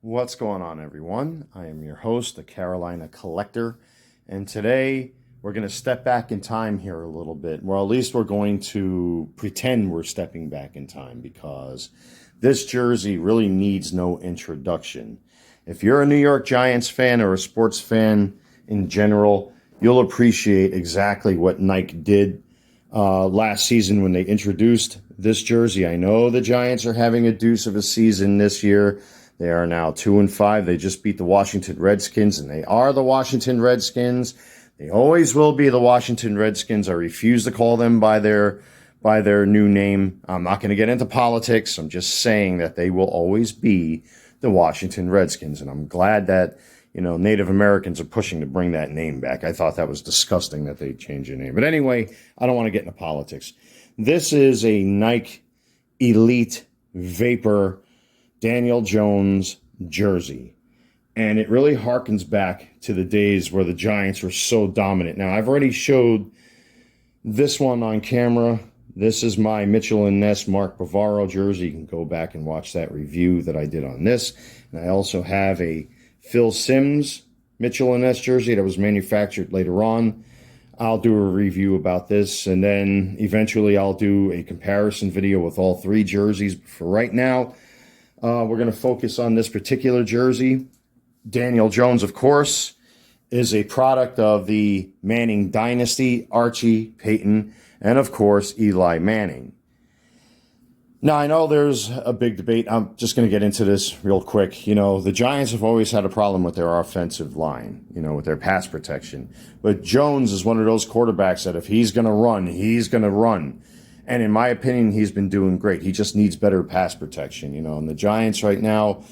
What's going on, everyone? I am your host, the Carolina Collector, and today we're going to step back in time here a little bit. Well, at least we're going to pretend we're stepping back in time because this jersey really needs no introduction. If you're a New York Giants fan or a sports fan in general, you'll appreciate exactly what Nike did last season when they introduced this jersey. I know the Giants are having a deuce of a season this year. They are now 2-5. They just beat the Washington Redskins, and they are the Washington Redskins. They always will be the Washington Redskins. I refuse to call them by their new name. I'm not going to get into politics. I'm just saying that they will always be the Washington Redskins, and I'm glad that Native Americans are pushing to bring that name back. I thought that was disgusting that they changed their name. But anyway, I don't want to get into politics. This is a Nike Elite Vapor Daniel Jones jersey. And it really harkens back to the days where the Giants were so dominant. Now, I've already showed this one on camera. This is my Mitchell & Ness Mark Bavaro jersey. You can go back and watch that review that I did on this. And I also have a Phil Simms Mitchell & Ness jersey that was manufactured later on. I'll do a review about this, and then eventually I'll do a comparison video with all three jerseys. For right now, we're going to focus on this particular jersey. Daniel Jones, of course, is a product of the Manning dynasty, Archie, Peyton, and of course, Eli Manning. Now, I know there's a big debate. I'm just going to get into this real quick. The Giants have always had a problem with their offensive line, with their pass protection. But Jones is one of those quarterbacks that if he's going to run, he's going to run. And in my opinion, he's been doing great. He just needs better pass protection, And the Giants right now,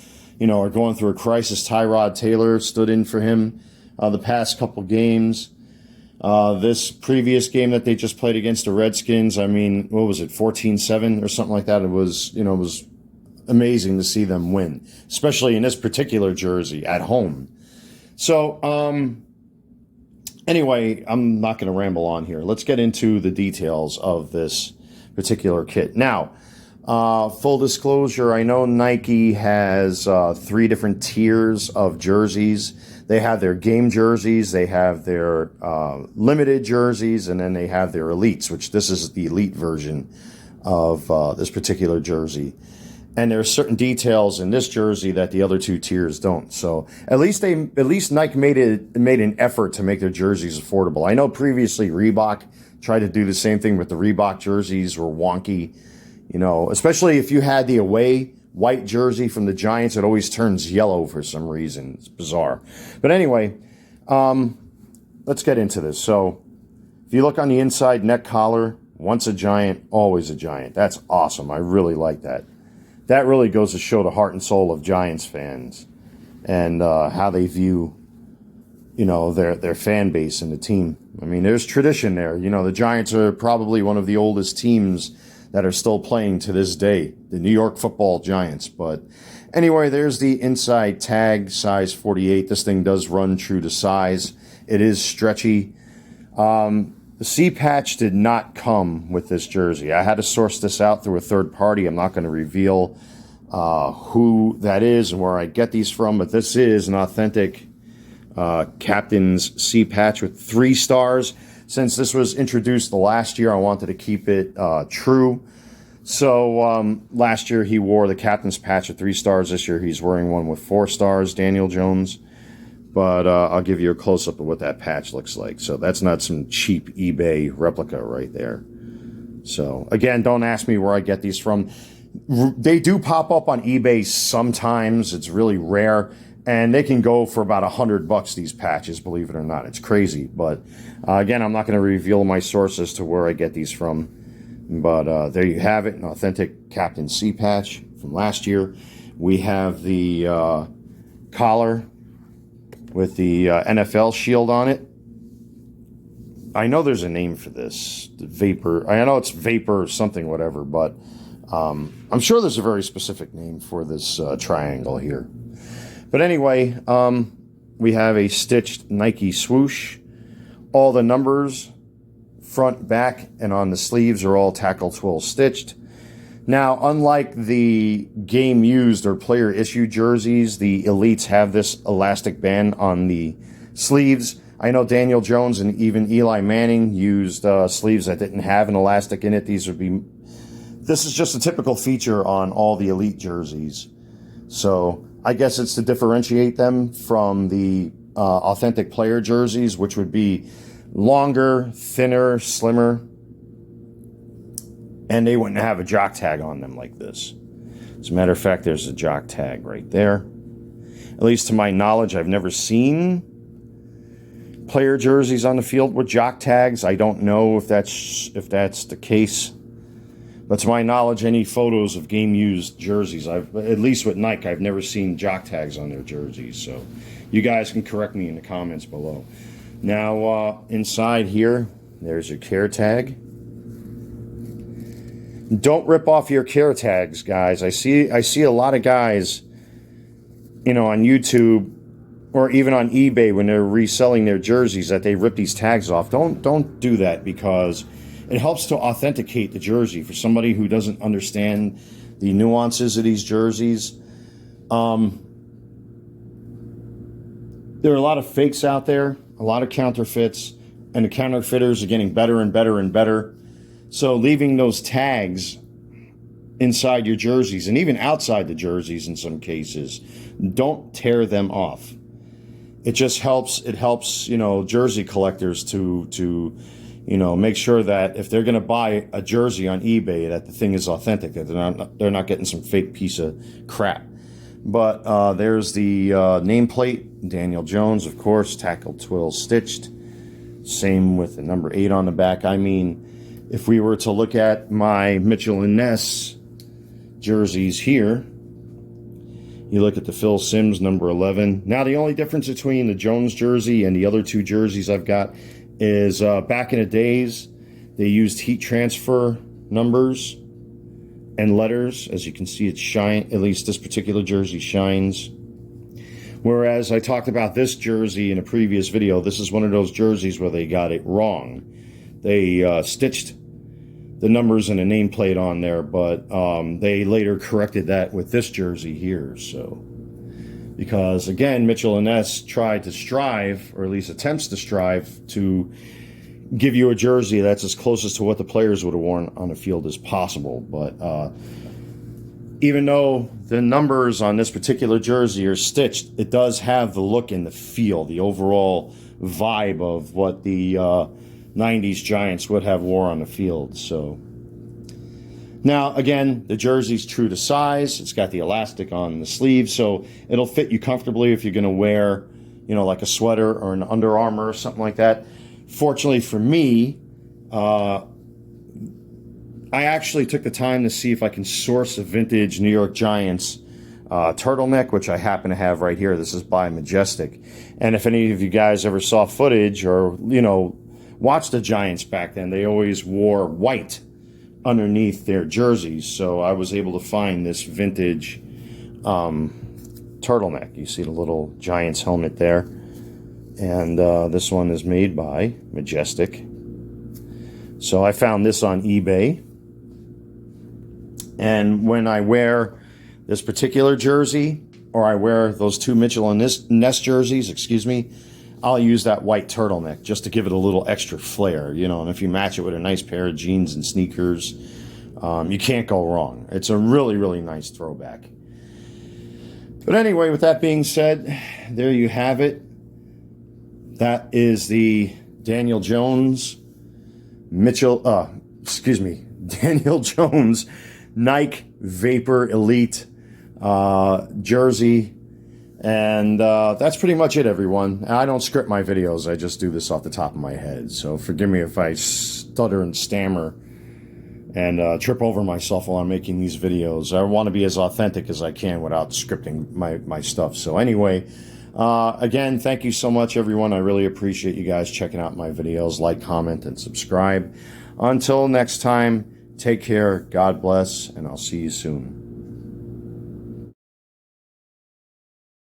are going through a crisis. Tyrod Taylor stood in for him the past couple games. This previous game that they just played against the Redskins, what was it, 14-7 or something like that? It was amazing to see them win, especially in this particular jersey at home. So, anyway, I'm not going to ramble on here. Let's get into the details of this particular kit. Now, full disclosure, I know Nike has 3 different tiers of jerseys. They have their game jerseys, they have their limited jerseys, and then they have their elites, which this is the elite version of this particular jersey. And there are certain details in this jersey that the other 2 tiers don't. So at least Nike made an effort to make their jerseys affordable. I know previously Reebok tried to do the same thing, but the Reebok jerseys were wonky. Especially if you had the away white jersey from the Giants, it always turns yellow for some reason. It's bizarre. But anyway, let's get into this. So if you look on the inside neck collar, once a Giant, always a Giant. That's awesome. I really like that. That really goes to show the heart and soul of Giants fans and how they view, their fan base and the team. There's tradition there. The Giants are probably one of the oldest teams that are still playing to this day, the New York Football Giants. But anyway, there's the inside tag, size 48. This thing does run true to size. It is stretchy. The C patch did not come with this jersey. I had to source this out through a third party. I'm not going to reveal who that is and where I get these from, but this is an authentic captain's C patch with 3 stars. Since this was introduced the last year, I wanted to keep it true. So last year he wore the captain's patch with 3 stars. This year he's wearing one with 4 stars, Daniel Jones. But I'll give you a close-up of what that patch looks like. So that's not some cheap eBay replica right there. So, again, don't ask me where I get these from. They do pop up on eBay sometimes. It's really rare. And they can go for about $100, these patches, believe it or not. It's crazy. But, again, I'm not going to reveal my source as to where I get these from. But there you have it, an authentic Captain C patch from last year. We have the collar with the NFL shield on it. I know there's a name for this, the Vapor. I know it's Vapor or something, whatever, but I'm sure there's a very specific name for this triangle here. But anyway, we have a stitched Nike swoosh. All the numbers, front, back, and on the sleeves are all tackle twill stitched. Now, unlike the game used or player issued jerseys, the Elites have this elastic band on the sleeves. I know Daniel Jones and even Eli Manning used sleeves that didn't have an elastic in it. This is just a typical feature on all the Elite jerseys. So I guess it's to differentiate them from the authentic player jerseys, which would be longer, thinner, slimmer, and they wouldn't have a jock tag on them like this. As a matter of fact, there's a jock tag right there. At least to my knowledge, I've never seen player jerseys on the field with jock tags. I don't know if that's the case. But to my knowledge, any photos of game-used jerseys, at least with Nike, I've never seen jock tags on their jerseys. So you guys can correct me in the comments below. Now, inside here, there's your care tag. Don't rip off your care tags, guys. I see a lot of guys, on YouTube or even on eBay when they're reselling their jerseys that they rip these tags off. Don't do that, because it helps to authenticate the jersey for somebody who doesn't understand the nuances of these jerseys. There are a lot of fakes out there, a lot of counterfeits, and the counterfeiters are getting better and better and better. So leaving those tags inside your jerseys, and even outside the jerseys in some cases, don't tear them off. It just helps. It helps, jersey collectors to make sure that if they're going to buy a jersey on eBay, that the thing is authentic, that they're not getting some fake piece of crap. But there's the nameplate, Daniel Jones, of course, tackle twill stitched. Same with the number 8 on the back. I mean, if we were to look at my Mitchell and Ness jerseys here, you look at the Phil Simms number 11. Now, the only difference between the Jones jersey and the other two jerseys I've got is back in the days, they used heat transfer numbers and letters. As you can see, it shine. At least this particular jersey shines. Whereas I talked about this jersey in a previous video, this is one of those jerseys where they got it wrong. They stitched the numbers and a nameplate on there, but they later corrected that with this jersey here. So, because again, Mitchell and Ness tried to strive, or at least attempts to strive, to give you a jersey that's as closest to what the players would have worn on the field as possible. But even though the numbers on this particular jersey are stitched, it does have the look and the feel, the overall vibe of what the 90s Giants would have wore on the field. So now, again, the jersey's true to size. It's got the elastic on the sleeve, so it'll fit you comfortably if you're going to wear, like a sweater or an Under Armour or something like that. Fortunately for me, I actually took the time to see if I can source a vintage New York Giants turtleneck, which I happen to have right here. This is by Majestic. And if any of you guys ever saw footage or, watched the Giants back then, they always wore white underneath their jerseys. So I was able to find this vintage turtleneck. You see the little Giants helmet there. And this one is made by Majestic. So I found this on eBay. And when I wear this particular jersey, or I wear those two Mitchell and Ness jerseys, I'll use that white turtleneck just to give it a little extra flair, and if you match it with a nice pair of jeans and sneakers, you can't go wrong. It's a really, really nice throwback. But anyway, with that being said, there you have it. That is the Daniel Jones Daniel Jones Nike Vapor Elite jersey. And that's pretty much it, everyone. I don't script my videos. I just do this off the top of my head. So forgive me if I stutter and stammer and trip over myself while I'm making these videos. I want to be as authentic as I can without scripting my stuff. So anyway, again, thank you so much, everyone. I really appreciate you guys checking out my videos. Like, comment, and subscribe. Until next time, take care, God bless, and I'll see you soon.